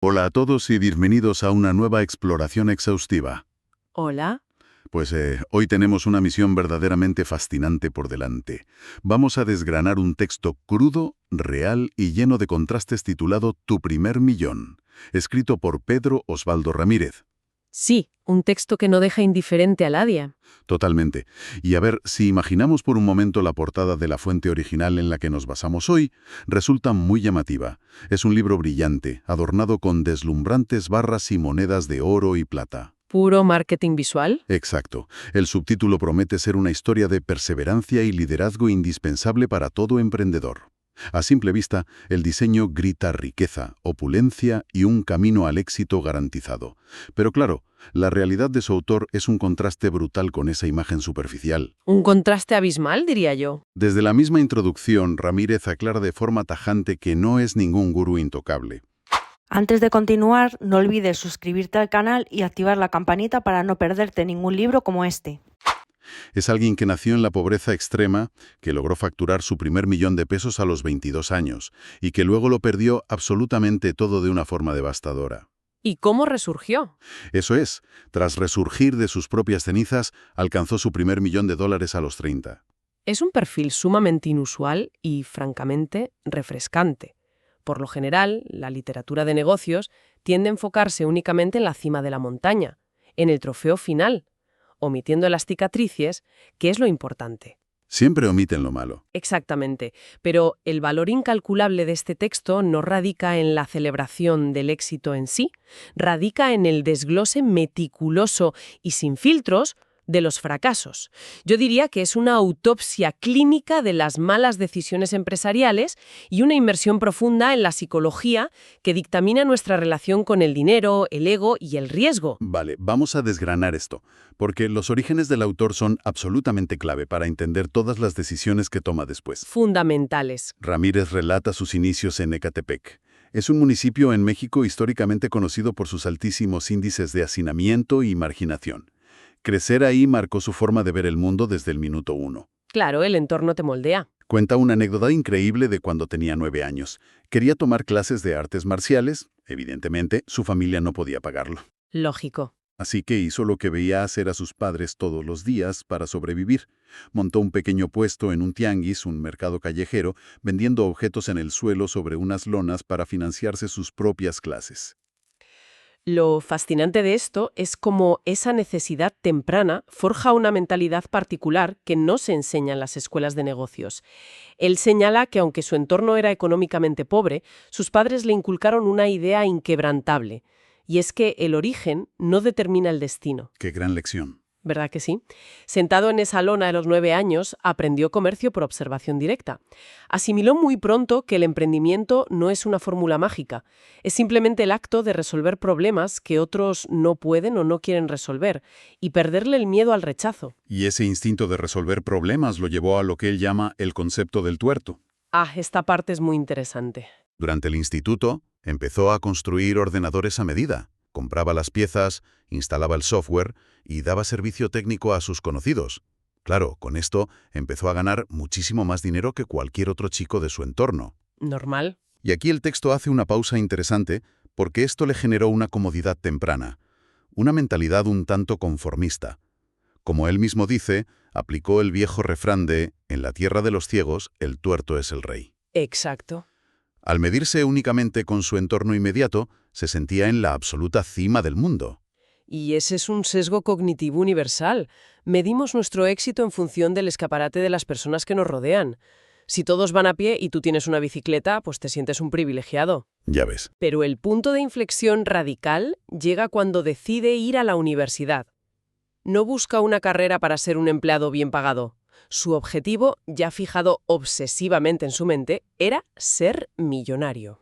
Hola a todos y bienvenidos a una nueva exploración exhaustiva. Hola. Pues hoy tenemos una misión verdaderamente fascinante por delante. Vamos a desgranar un texto crudo, real y lleno de contrastes titulado Tu primer millón, escrito por Pedro Osvaldo Ramírez. Sí, un texto que no deja indiferente a nadie. Totalmente. Y a ver, si imaginamos por un momento la portada de la fuente original en la que nos basamos hoy, resulta muy llamativa. Es un libro brillante, adornado con deslumbrantes barras y monedas de oro y plata. ¿Puro marketing visual? Exacto. El subtítulo promete ser una historia de perseverancia y liderazgo indispensable para todo emprendedor. A simple vista, el diseño grita riqueza, opulencia y un camino al éxito garantizado. Pero claro, la realidad de su autor es un contraste brutal con esa imagen superficial. Un contraste abismal, diría yo. Desde la misma introducción, Ramírez aclara de forma tajante que no es ningún gurú intocable. Antes de continuar, no olvides suscribirte al canal y activar la campanita para no perderte ningún libro como este. Es alguien que nació en la pobreza extrema, que logró facturar su primer millón de pesos a los 22 años y que luego lo perdió absolutamente todo de una forma devastadora. ¿Y cómo resurgió? Eso es, tras resurgir de sus propias cenizas, alcanzó su primer millón de dólares a los 30. Es un perfil sumamente inusual y, francamente, refrescante. Por lo general, la literatura de negocios tiende a enfocarse únicamente en la cima de la montaña, en el trofeo final, omitiendo las cicatrices, que es lo importante. Siempre omiten lo malo. Exactamente, pero el valor incalculable de este texto no radica en la celebración del éxito en sí, radica en el desglose meticuloso y sin filtros de los fracasos. Yo diría que es una autopsia clínica de las malas decisiones empresariales y una inmersión profunda en la psicología que dictamina nuestra relación con el dinero, el ego y el riesgo. Vale, vamos a desgranar esto, porque los orígenes del autor son absolutamente clave para entender todas las decisiones que toma después. Fundamentales. Ramírez relata sus inicios en Ecatepec. Es un municipio en México históricamente conocido por sus altísimos índices de hacinamiento y marginación. Crecer ahí marcó su forma de ver el mundo desde el minuto uno. Claro, el entorno te moldea. Cuenta una anécdota increíble de cuando tenía 9 años. Quería tomar clases de artes marciales. Evidentemente, su familia no podía pagarlo. Lógico. Así que hizo lo que veía hacer a sus padres todos los días para sobrevivir. Montó un pequeño puesto en un tianguis, un mercado callejero, vendiendo objetos en el suelo sobre unas lonas para financiarse sus propias clases. Lo fascinante de esto es cómo esa necesidad temprana forja una mentalidad particular que no se enseña en las escuelas de negocios. Él señala que aunque su entorno era económicamente pobre, sus padres le inculcaron una idea inquebrantable, y es que el origen no determina el destino. ¡Qué gran lección! ¿Verdad que sí? Sentado en esa lona a los 9 años, aprendió comercio por observación directa. Asimiló muy pronto que el emprendimiento no es una fórmula mágica, es simplemente el acto de resolver problemas que otros no pueden o no quieren resolver, y perderle el miedo al rechazo. Y ese instinto de resolver problemas lo llevó a lo que él llama el concepto del tuerto. Ah, esta parte es muy interesante. Durante el instituto, empezó a construir ordenadores a medida. Compraba las piezas, instalaba el software y daba servicio técnico a sus conocidos. Claro, con esto empezó a ganar muchísimo más dinero que cualquier otro chico de su entorno. Normal. Y aquí el texto hace una pausa interesante porque esto le generó una comodidad temprana, una mentalidad un tanto conformista. Como él mismo dice, aplicó el viejo refrán de «En la tierra de los ciegos, el tuerto es el rey». Exacto. Al medirse únicamente con su entorno inmediato, se sentía en la absoluta cima del mundo. Y ese es un sesgo cognitivo universal. Medimos nuestro éxito en función del escaparate de las personas que nos rodean. Si todos van a pie y tú tienes una bicicleta, pues te sientes un privilegiado. Ya ves. Pero el punto de inflexión radical llega cuando decide ir a la universidad. No busca una carrera para ser un empleado bien pagado. Su objetivo, ya fijado obsesivamente en su mente, era ser millonario.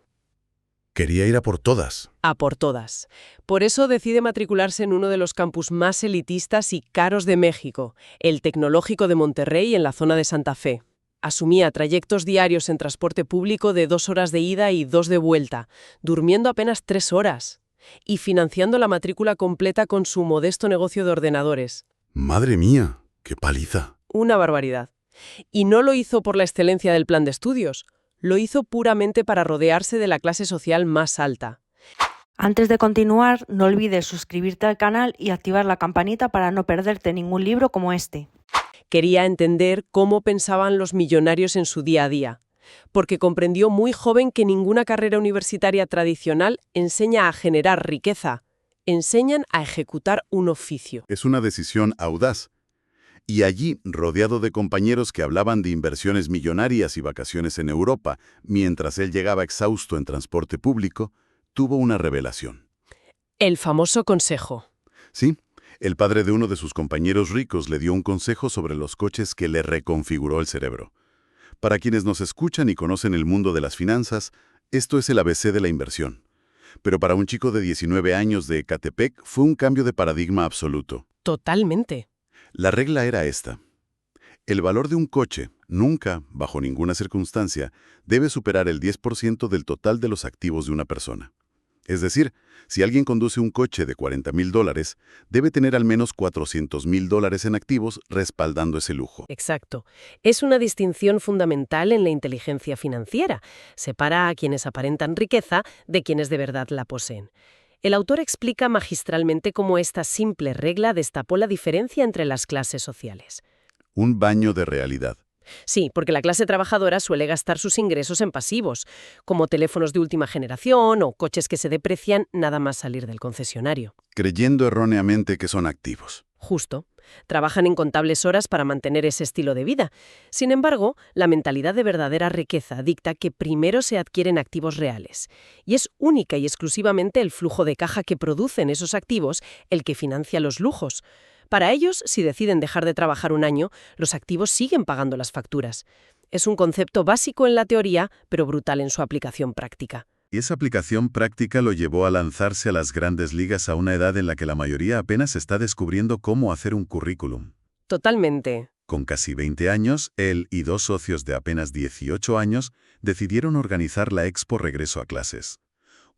Quería ir a por todas. A por todas. Por eso decide matricularse en uno de los campus más elitistas y caros de México, el Tecnológico de Monterrey en la zona de Santa Fe. Asumía trayectos diarios en transporte público de 2 horas de ida y 2 de vuelta, durmiendo apenas 3 horas, y financiando la matrícula completa con su modesto negocio de ordenadores. ¡Madre mía! ¡Qué paliza! Una barbaridad. Y no lo hizo por la excelencia del plan de estudios, lo hizo puramente para rodearse de la clase social más alta. Antes de continuar, no olvides suscribirte al canal y activar la campanita para no perderte ningún libro como este. Quería entender cómo pensaban los millonarios en su día a día, porque comprendió muy joven que ninguna carrera universitaria tradicional enseña a generar riqueza, enseñan a ejecutar un oficio. Es una decisión audaz. Y allí, rodeado de compañeros que hablaban de inversiones millonarias y vacaciones en Europa, mientras él llegaba exhausto en transporte público, tuvo una revelación. El famoso consejo. Sí, el padre de uno de sus compañeros ricos le dio un consejo sobre los coches que le reconfiguró el cerebro. Para quienes nos escuchan y conocen el mundo de las finanzas, esto es el ABC de la inversión. Pero para un chico de 19 años de Ecatepec fue un cambio de paradigma absoluto. Totalmente. La regla era esta. El valor de un coche nunca, bajo ninguna circunstancia, debe superar el 10% del total de los activos de una persona. Es decir, si alguien conduce un coche de $40,000, debe tener al menos $400,000 en activos respaldando ese lujo. Exacto. Es una distinción fundamental en la inteligencia financiera. Separa a quienes aparentan riqueza de quienes de verdad la poseen. El autor explica magistralmente cómo esta simple regla destapó la diferencia entre las clases sociales. Un baño de realidad. Sí, porque la clase trabajadora suele gastar sus ingresos en pasivos, como teléfonos de última generación o coches que se deprecian nada más salir del concesionario. Creyendo erróneamente que son activos. Justo. Trabajan incontables horas para mantener ese estilo de vida. Sin embargo, la mentalidad de verdadera riqueza dicta que primero se adquieren activos reales. Y es única y exclusivamente el flujo de caja que producen esos activos el que financia los lujos. Para ellos, si deciden dejar de trabajar un año, los activos siguen pagando las facturas. Es un concepto básico en la teoría, pero brutal en su aplicación práctica. Y esa aplicación práctica lo llevó a lanzarse a las grandes ligas a una edad en la que la mayoría apenas está descubriendo cómo hacer un currículum. Totalmente. Con casi 20 años, él y dos socios de apenas 18 años decidieron organizar la Expo Regreso a Clases.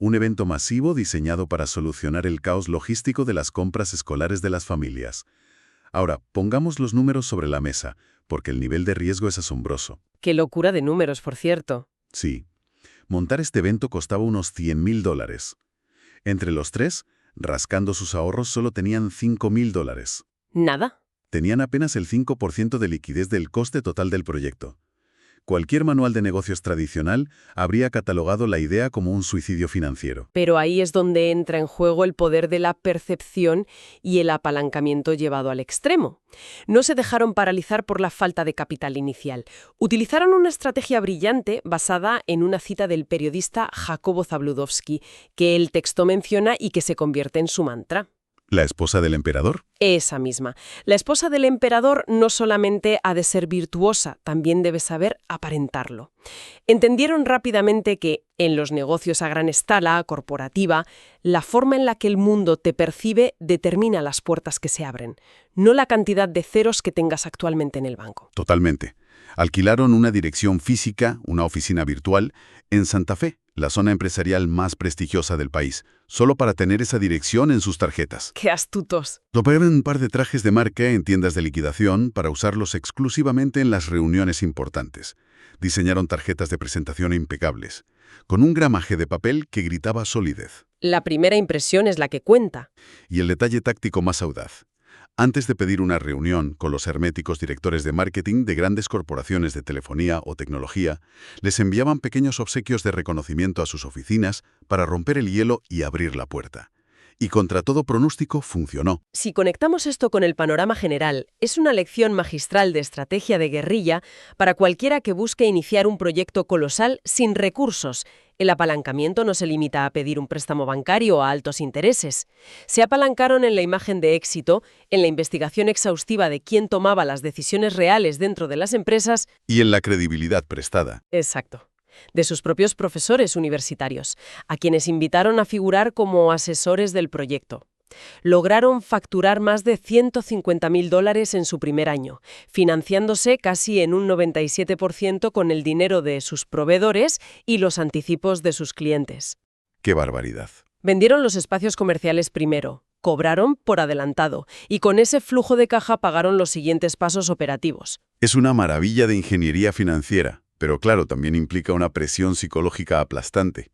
Un evento masivo diseñado para solucionar el caos logístico de las compras escolares de las familias. Ahora, pongamos los números sobre la mesa, porque el nivel de riesgo es asombroso. Qué locura de números, por cierto. Sí. Montar este evento costaba unos $100,000. Entre los tres, rascando sus ahorros, solo tenían $5,000. ¿Nada? Tenían apenas el 5% de liquidez del coste total del proyecto. Cualquier manual de negocios tradicional habría catalogado la idea como un suicidio financiero. Pero ahí es donde entra en juego el poder de la percepción y el apalancamiento llevado al extremo. No se dejaron paralizar por la falta de capital inicial. Utilizaron una estrategia brillante basada en una cita del periodista Jacobo Zabludowski, que el texto menciona y que se convierte en su mantra. ¿La esposa del emperador? Esa misma. La esposa del emperador no solamente ha de ser virtuosa, también debe saber aparentarlo. Entendieron rápidamente que, en los negocios a gran escala, corporativa, la forma en la que el mundo te percibe determina las puertas que se abren, no la cantidad de ceros que tengas actualmente en el banco. Totalmente. Alquilaron una dirección física, una oficina virtual, en Santa Fe, la zona empresarial más prestigiosa del país, solo para tener esa dirección en sus tarjetas. ¡Qué astutos! Compraron un par de trajes de marca en tiendas de liquidación para usarlos exclusivamente en las reuniones importantes. Diseñaron tarjetas de presentación impecables, con un gramaje de papel que gritaba solidez. La primera impresión es la que cuenta. Y el detalle táctico más audaz. Antes de pedir una reunión con los herméticos directores de marketing de grandes corporaciones de telefonía o tecnología, les enviaban pequeños obsequios de reconocimiento a sus oficinas para romper el hielo y abrir la puerta. Y contra todo pronóstico funcionó. Si conectamos esto con el panorama general, es una lección magistral de estrategia de guerrilla para cualquiera que busque iniciar un proyecto colosal sin recursos. El apalancamiento no se limita a pedir un préstamo bancario a altos intereses. Se apalancaron en la imagen de éxito, en la investigación exhaustiva de quién tomaba las decisiones reales dentro de las empresas y en la credibilidad prestada. Exacto. De sus propios profesores universitarios, a quienes invitaron a figurar como asesores del proyecto. Lograron facturar más de $150,000 en su primer año, financiándose casi en un 97% con el dinero de sus proveedores y los anticipos de sus clientes. ¡Qué barbaridad! Vendieron los espacios comerciales primero, cobraron por adelantado y con ese flujo de caja pagaron los siguientes pasos operativos. Es una maravilla de ingeniería financiera, pero claro, también implica una presión psicológica aplastante.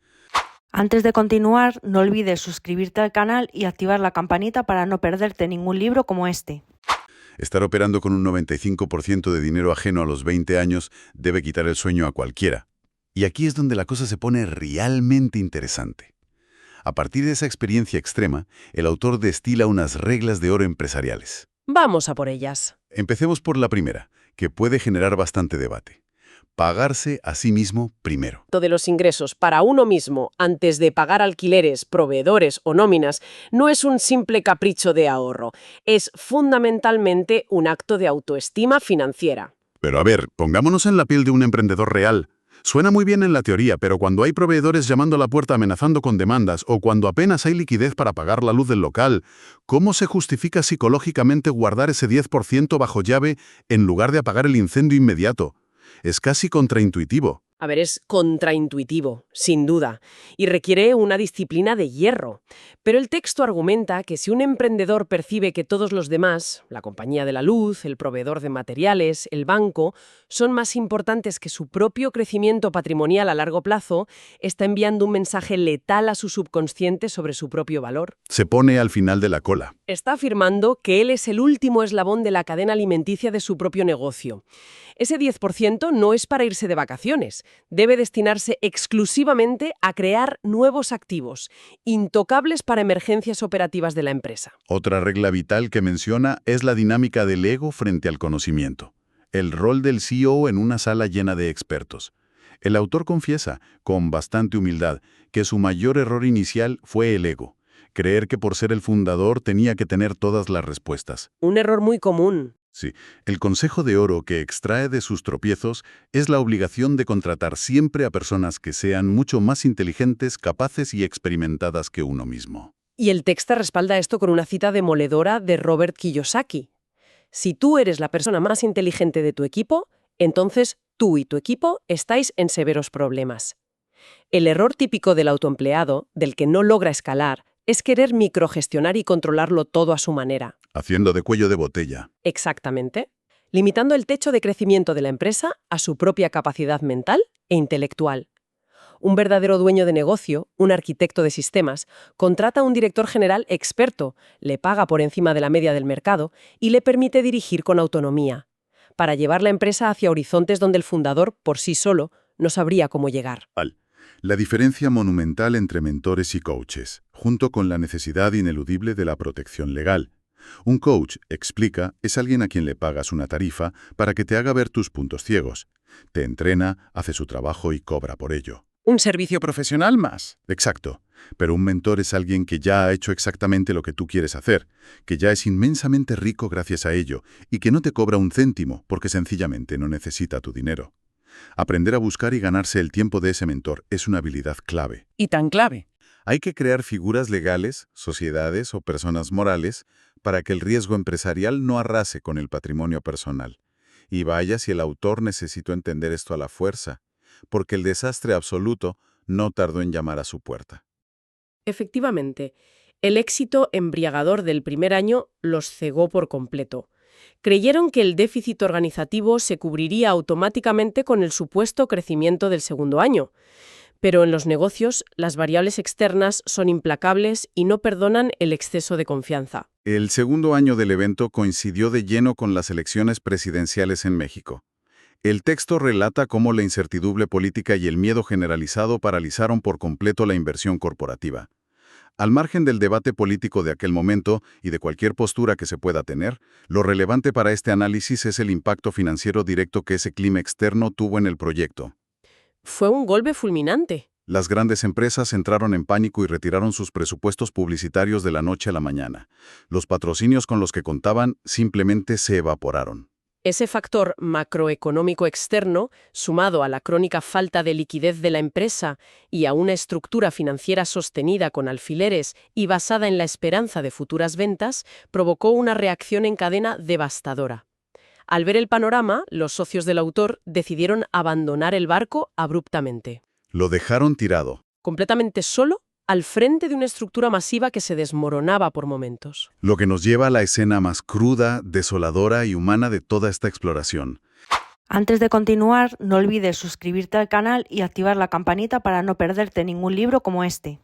Antes de continuar, no olvides suscribirte al canal y activar la campanita para no perderte ningún libro como este. Estar operando con un 95% de dinero ajeno a los 20 años debe quitar el sueño a cualquiera. Y aquí es donde la cosa se pone realmente interesante. A partir de esa experiencia extrema, el autor destila unas reglas de oro empresariales. Vamos a por ellas. Empecemos por la primera, que puede generar bastante debate. Pagarse a sí mismo primero. De los ingresos para uno mismo antes de pagar alquileres, proveedores o nóminas no es un simple capricho de ahorro, es fundamentalmente un acto de autoestima financiera. Pero a ver, pongámonos en la piel de un emprendedor real. Suena muy bien en la teoría, pero cuando hay proveedores llamando a la puerta amenazando con demandas o cuando apenas hay liquidez para pagar la luz del local, ¿cómo se justifica psicológicamente guardar ese 10% bajo llave en lugar de apagar el incendio inmediato? Es casi contraintuitivo. A ver, es contraintuitivo, sin duda, y requiere una disciplina de hierro. Pero el texto argumenta que si un emprendedor percibe que todos los demás, la compañía de la luz, el proveedor de materiales, el banco, son más importantes que su propio crecimiento patrimonial a largo plazo, está enviando un mensaje letal a su subconsciente sobre su propio valor. Se pone al final de la cola. Está afirmando que él es el último eslabón de la cadena alimenticia de su propio negocio. Ese 10% no es para irse de vacaciones. Debe destinarse exclusivamente a crear nuevos activos, intocables para emergencias operativas de la empresa. Otra regla vital que menciona es la dinámica del ego frente al conocimiento. El rol del CEO en una sala llena de expertos. El autor confiesa, con bastante humildad, que su mayor error inicial fue el ego. Creer que por ser el fundador tenía que tener todas las respuestas. Un error muy común. Sí, el consejo de oro que extrae de sus tropiezos es la obligación de contratar siempre a personas que sean mucho más inteligentes, capaces y experimentadas que uno mismo. Y el texto respalda esto con una cita demoledora de Robert Kiyosaki. Si tú eres la persona más inteligente de tu equipo, entonces tú y tu equipo estáis en severos problemas. El error típico del autoempleado, del que no logra escalar, es querer microgestionar y controlarlo todo a su manera. Haciendo de cuello de botella. Exactamente. Limitando el techo de crecimiento de la empresa a su propia capacidad mental e intelectual. Un verdadero dueño de negocio, un arquitecto de sistemas, contrata a un director general experto, le paga por encima de la media del mercado y le permite dirigir con autonomía, para llevar la empresa hacia horizontes donde el fundador, por sí solo, no sabría cómo llegar. La diferencia monumental entre mentores y coaches, junto con la necesidad ineludible de la protección legal. Un coach, explica, es alguien a quien le pagas una tarifa para que te haga ver tus puntos ciegos. Te entrena, hace su trabajo y cobra por ello. Un servicio profesional más. Exacto. Pero un mentor es alguien que ya ha hecho exactamente lo que tú quieres hacer, que ya es inmensamente rico gracias a ello y que no te cobra un céntimo porque sencillamente no necesita tu dinero. Aprender a buscar y ganarse el tiempo de ese mentor es una habilidad clave. Y tan clave. Hay que crear figuras legales, sociedades o personas morales para que el riesgo empresarial no arrase con el patrimonio personal. Y vaya si el autor necesitó entender esto a la fuerza, porque el desastre absoluto no tardó en llamar a su puerta. Efectivamente, el éxito embriagador del primer año los cegó por completo. Creyeron que el déficit organizativo se cubriría automáticamente con el supuesto crecimiento del segundo año. Pero en los negocios, las variables externas son implacables y no perdonan el exceso de confianza. El segundo año del evento coincidió de lleno con las elecciones presidenciales en México. El texto relata cómo la incertidumbre política y el miedo generalizado paralizaron por completo la inversión corporativa. Al margen del debate político de aquel momento y de cualquier postura que se pueda tener, lo relevante para este análisis es el impacto financiero directo que ese clima externo tuvo en el proyecto. Fue un golpe fulminante. Las grandes empresas entraron en pánico y retiraron sus presupuestos publicitarios de la noche a la mañana. Los patrocinios con los que contaban simplemente se evaporaron. Ese factor macroeconómico externo, sumado a la crónica falta de liquidez de la empresa y a una estructura financiera sostenida con alfileres y basada en la esperanza de futuras ventas, provocó una reacción en cadena devastadora. Al ver el panorama, los socios del autor decidieron abandonar el barco abruptamente. Lo dejaron tirado. Completamente solo, al frente de una estructura masiva que se desmoronaba por momentos. Lo que nos lleva a la escena más cruda, desoladora y humana de toda esta exploración. Antes de continuar, no olvides suscribirte al canal y activar la campanita para no perderte ningún libro como este.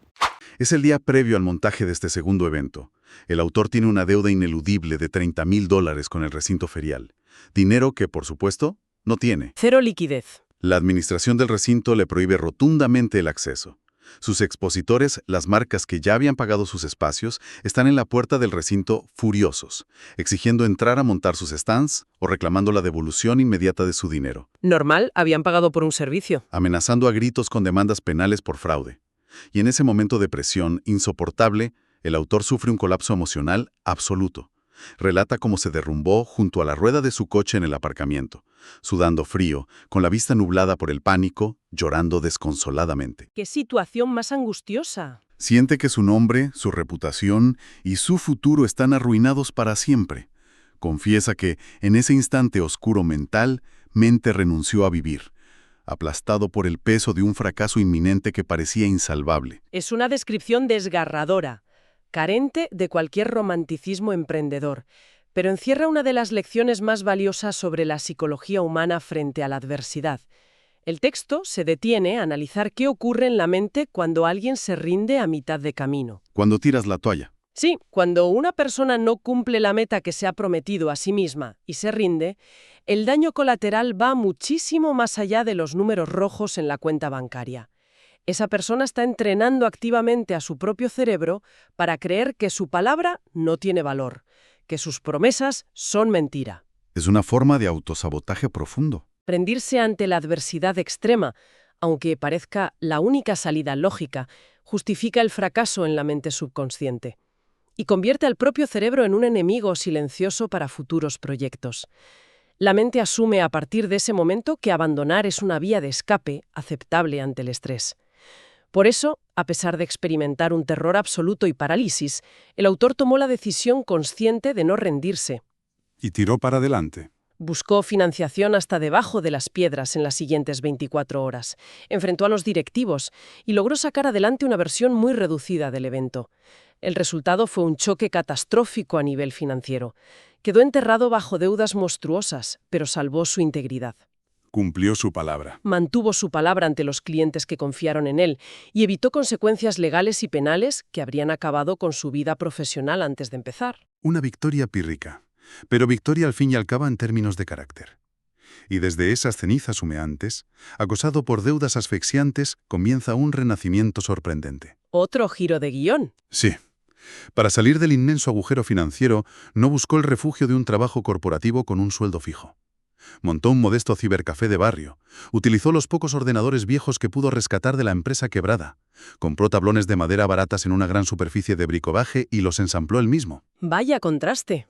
Es el día previo al montaje de este segundo evento. El autor tiene una deuda ineludible de $30.000 con el recinto ferial. Dinero que, por supuesto, no tiene. Cero liquidez. La administración del recinto le prohíbe rotundamente el acceso. Sus expositores, las marcas que ya habían pagado sus espacios, están en la puerta del recinto furiosos, exigiendo entrar a montar sus stands o reclamando la devolución inmediata de su dinero, Normal, habían pagado por un servicio. amenazando a gritos con demandas penales por fraude. Y en ese momento de presión insoportable, el autor sufre un colapso emocional absoluto. Relata cómo se derrumbó junto a la rueda de su coche en el aparcamiento, sudando frío, con la vista nublada por el pánico, llorando desconsoladamente. ¡Qué situación más angustiosa! Siente que su nombre, su reputación y su futuro están arruinados para siempre. Confiesa que, en ese instante oscuro mentalmente renunció a vivir, aplastado por el peso de un fracaso inminente que parecía insalvable. Es una descripción desgarradora, carente de cualquier romanticismo emprendedor, pero encierra una de las lecciones más valiosas sobre la psicología humana frente a la adversidad. El texto se detiene a analizar qué ocurre en la mente cuando alguien se rinde a mitad de camino. Cuando tiras la toalla. Sí, cuando una persona no cumple la meta que se ha prometido a sí misma y se rinde, el daño colateral va muchísimo más allá de los números rojos en la cuenta bancaria. Esa persona está entrenando activamente a su propio cerebro para creer que su palabra no tiene valor, que sus promesas son mentira. Es una forma de autosabotaje profundo. Rendirse ante la adversidad extrema, aunque parezca la única salida lógica, justifica el fracaso en la mente subconsciente y convierte al propio cerebro en un enemigo silencioso para futuros proyectos. La mente asume a partir de ese momento que abandonar es una vía de escape aceptable ante el estrés. Por eso, a pesar de experimentar un terror absoluto y parálisis, el autor tomó la decisión consciente de no rendirse. Y tiró para adelante. Buscó financiación hasta debajo de las piedras en las siguientes 24 horas. Enfrentó a los directivos y logró sacar adelante una versión muy reducida del evento. El resultado fue un choque catastrófico a nivel financiero. Quedó enterrado bajo deudas monstruosas, pero salvó su integridad. Cumplió su palabra. Mantuvo su palabra ante los clientes que confiaron en él y evitó consecuencias legales y penales que habrían acabado con su vida profesional antes de empezar. Una victoria pírrica, pero victoria al fin y al cabo en términos de carácter. Y desde esas cenizas humeantes, acosado por deudas asfixiantes, comienza un renacimiento sorprendente. Otro giro de guión. Sí. Para salir del inmenso agujero financiero, no buscó el refugio de un trabajo corporativo con un sueldo fijo. Montó un modesto cibercafé de barrio, utilizó los pocos ordenadores viejos que pudo rescatar de la empresa quebrada, compró tablones de madera baratas en una gran superficie de bricobaje y los ensambló él mismo. Vaya contraste.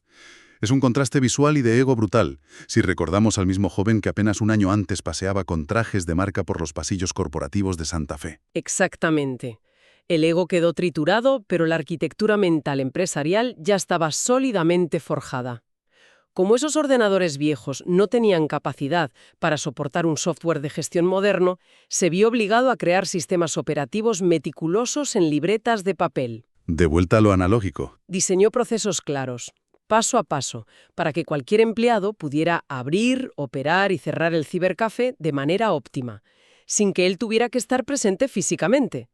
Es un contraste visual y de ego brutal, si recordamos al mismo joven que apenas un año antes paseaba con trajes de marca por los pasillos corporativos de Santa Fe. Exactamente. El ego quedó triturado, pero la arquitectura mental empresarial ya estaba sólidamente forjada. Como esos ordenadores viejos no tenían capacidad para soportar un software de gestión moderno, se vio obligado a crear sistemas operativos meticulosos en libretas de papel. De vuelta a lo analógico. Diseñó procesos claros, paso a paso, para que cualquier empleado pudiera abrir, operar y cerrar el cibercafé de manera óptima, sin que él tuviera que estar presente físicamente.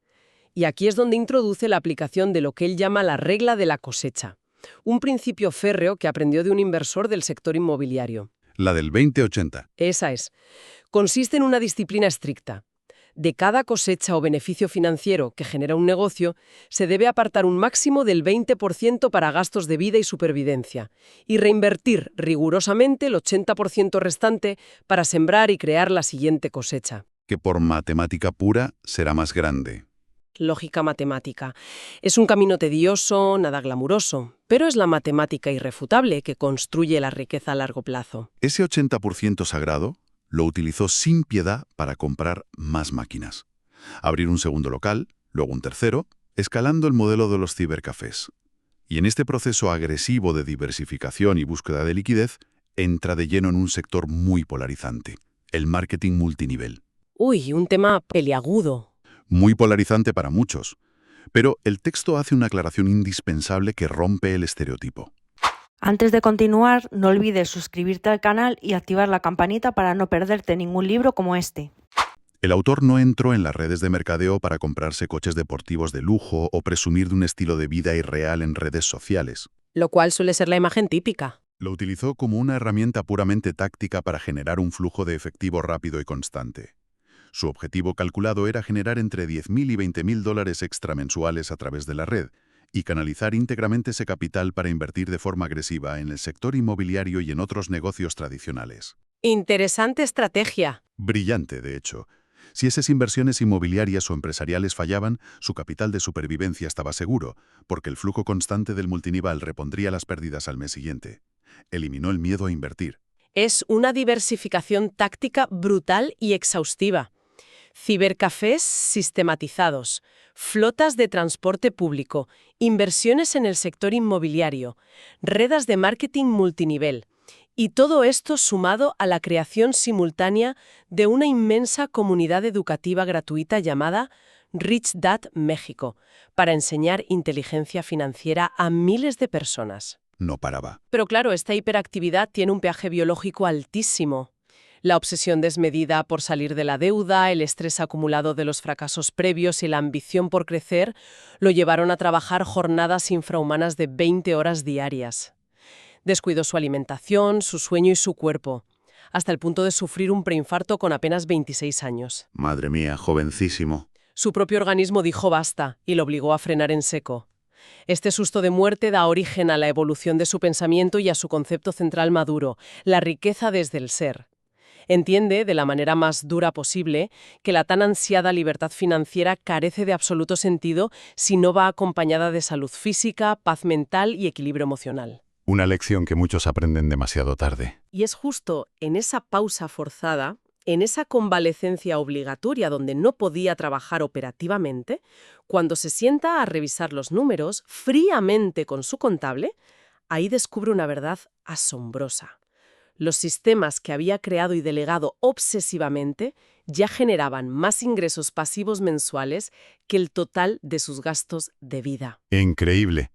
Y aquí es donde introduce la aplicación de lo que él llama la regla de la cosecha. Un principio férreo que aprendió de un inversor del sector inmobiliario. La del 20-80. Esa es. Consiste en una disciplina estricta. De cada cosecha o beneficio financiero que genera un negocio, se debe apartar un máximo del 20% para gastos de vida y supervivencia, y reinvertir rigurosamente el 80% restante para sembrar y crear la siguiente cosecha. Que por matemática pura será más grande. Lógica matemática. Es un camino tedioso, nada glamuroso, pero es la matemática irrefutable que construye la riqueza a largo plazo. Ese 80% sagrado lo utilizó sin piedad para comprar más máquinas. Abrir un segundo local, luego un tercero, escalando el modelo de los cibercafés. Y en este proceso agresivo de diversificación y búsqueda de liquidez, entra de lleno en un sector muy polarizante, el marketing multinivel. Uy, un tema peliagudo. Muy polarizante para muchos, pero el texto hace una aclaración indispensable que rompe el estereotipo. Antes de continuar, no olvides suscribirte al canal y activar la campanita para no perderte ningún libro como este. El autor no entró en las redes de mercadeo para comprarse coches deportivos de lujo o presumir de un estilo de vida irreal en redes sociales. Lo cual suele ser la imagen típica. Lo utilizó como una herramienta puramente táctica para generar un flujo de efectivo rápido y constante. Su objetivo calculado era generar entre $10.000 y $20.000 extra mensuales a través de la red y canalizar íntegramente ese capital para invertir de forma agresiva en el sector inmobiliario y en otros negocios tradicionales. Interesante estrategia. Brillante, de hecho. Si esas inversiones inmobiliarias o empresariales fallaban, su capital de supervivencia estaba seguro, porque el flujo constante del multinivel repondría las pérdidas al mes siguiente. Eliminó el miedo a invertir. Es una diversificación táctica brutal y exhaustiva. Cibercafés sistematizados, flotas de transporte público, inversiones en el sector inmobiliario, redes de marketing multinivel. Y todo esto sumado a la creación simultánea de una inmensa comunidad educativa gratuita llamada Rich Dad México, para enseñar inteligencia financiera a miles de personas. No paraba. Pero claro, esta hiperactividad tiene un peaje biológico altísimo. La obsesión desmedida por salir de la deuda, el estrés acumulado de los fracasos previos y la ambición por crecer lo llevaron a trabajar jornadas infrahumanas de 20 horas diarias. Descuidó su alimentación, su sueño y su cuerpo, hasta el punto de sufrir un preinfarto con apenas 26 años. Madre mía, jovencísimo. Su propio organismo dijo basta y lo obligó a frenar en seco. Este susto de muerte da origen a la evolución de su pensamiento y a su concepto central maduro, la riqueza desde el ser. Entiende, de la manera más dura posible, que la tan ansiada libertad financiera carece de absoluto sentido si no va acompañada de salud física, paz mental y equilibrio emocional. Una lección que muchos aprenden demasiado tarde. Y es justo en esa pausa forzada, en esa convalecencia obligatoria donde no podía trabajar operativamente, cuando se sienta a revisar los números fríamente con su contable, ahí descubre una verdad asombrosa. Los sistemas que había creado y delegado obsesivamente ya generaban más ingresos pasivos mensuales que el total de sus gastos de vida. Increíble.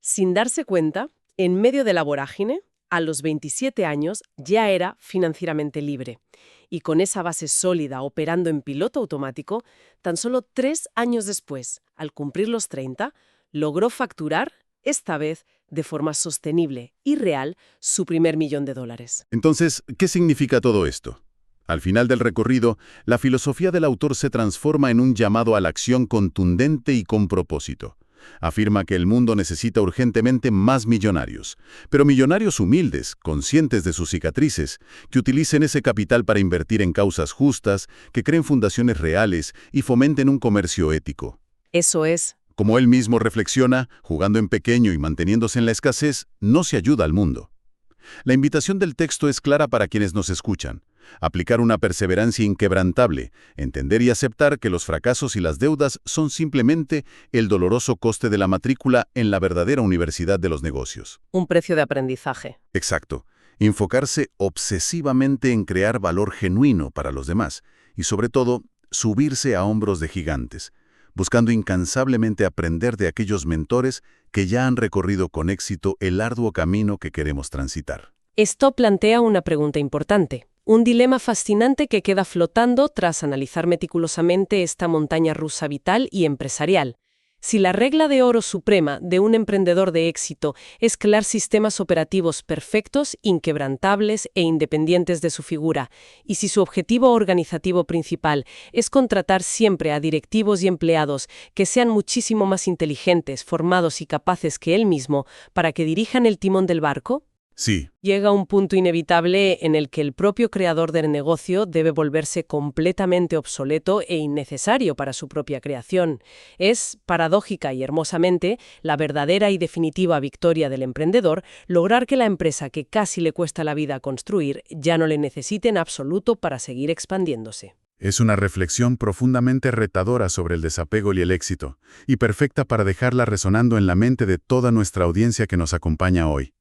Sin darse cuenta, en medio de la vorágine, a los 27 años ya era financieramente libre. Y con esa base sólida operando en piloto automático, tan solo 3 años después, al cumplir los 30, logró facturar, esta vez de forma sostenible y real, su primer $1.000.000. Entonces, ¿qué significa todo esto? Al final del recorrido, la filosofía del autor se transforma en un llamado a la acción contundente y con propósito. Afirma que el mundo necesita urgentemente más millonarios, pero millonarios humildes, conscientes de sus cicatrices, que utilicen ese capital para invertir en causas justas, que creen fundaciones reales y fomenten un comercio ético. Eso es. Como él mismo reflexiona, jugando en pequeño y manteniéndose en la escasez, no se ayuda al mundo. La invitación del texto es clara para quienes nos escuchan. Aplicar una perseverancia inquebrantable, entender y aceptar que los fracasos y las deudas son simplemente el doloroso coste de la matrícula en la verdadera universidad de los negocios. Un precio de aprendizaje. Exacto. Enfocarse obsesivamente en crear valor genuino para los demás y, sobre todo, subirse a hombros de gigantes, buscando incansablemente aprender de aquellos mentores que ya han recorrido con éxito el arduo camino que queremos transitar. Esto plantea una pregunta importante. Un dilema fascinante que queda flotando tras analizar meticulosamente esta montaña rusa vital y empresarial. Si la regla de oro suprema de un emprendedor de éxito es crear sistemas operativos perfectos, inquebrantables e independientes de su figura, y si su objetivo organizativo principal es contratar siempre a directivos y empleados que sean muchísimo más inteligentes, formados y capaces que él mismo para que dirijan el timón del barco, Sí. llega un punto inevitable en el que el propio creador del negocio debe volverse completamente obsoleto e innecesario para su propia creación. Es, paradójica y hermosamente, la verdadera y definitiva victoria del emprendedor lograr que la empresa que casi le cuesta la vida construir ya no le necesite en absoluto para seguir expandiéndose. Es una reflexión profundamente retadora sobre el desapego y el éxito, y perfecta para dejarla resonando en la mente de toda nuestra audiencia que nos acompaña hoy.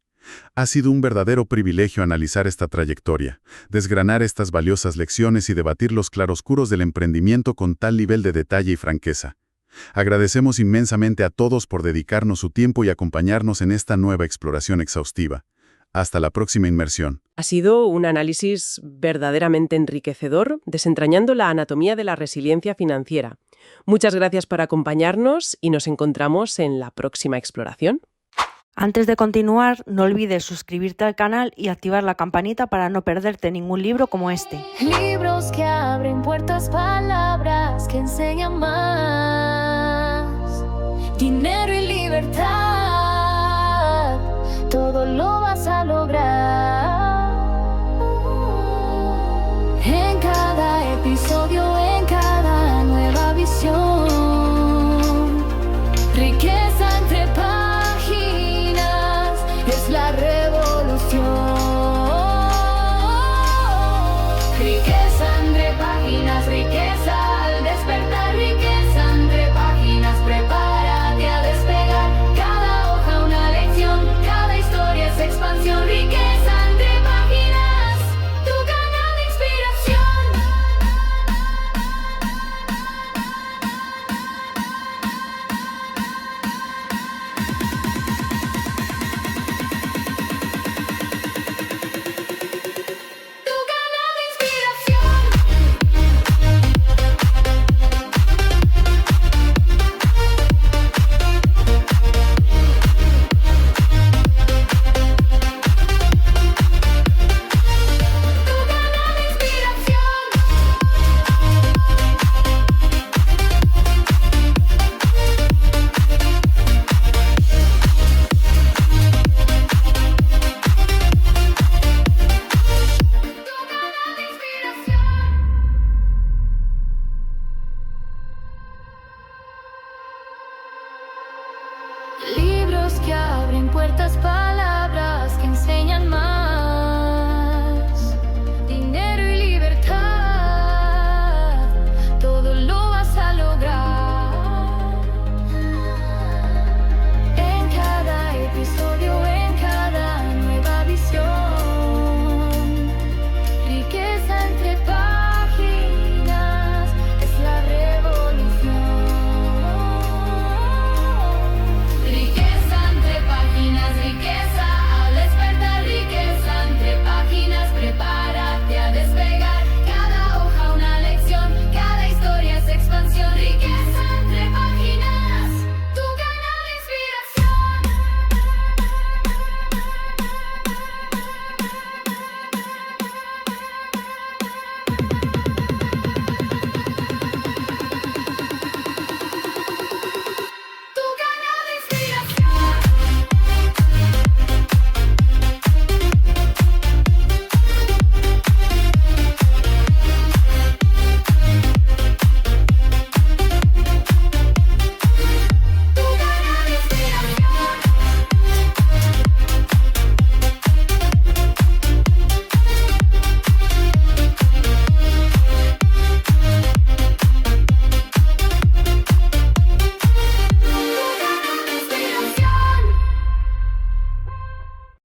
Ha sido un verdadero privilegio analizar esta trayectoria, desgranar estas valiosas lecciones y debatir los claroscuros del emprendimiento con tal nivel de detalle y franqueza. Agradecemos inmensamente a todos por dedicarnos su tiempo y acompañarnos en esta nueva exploración exhaustiva. Hasta la próxima inmersión. Ha sido un análisis verdaderamente enriquecedor, desentrañando la anatomía de la resiliencia financiera. Muchas gracias por acompañarnos y nos encontramos en la próxima exploración. Antes de continuar, no olvides suscribirte al canal y activar la campanita para no perderte ningún libro como este. Libros que abren puertas, palabras que enseñan más. Dinero y libertad, todo lo vas a lograr. En cada episodio, en cada nueva visión. Riqueza entre páginas, es la revolución. Riqueza entre páginas, riqueza al despertar, riqueza entre páginas, prepárate a despegar. Cada hoja una lección, cada historia es expansión. Riqueza entre páginas, tu canal de inspiración. Tu canal de inspiración. Tu canal de inspiración. Tu canal de inspiración. Libros que abren puertas para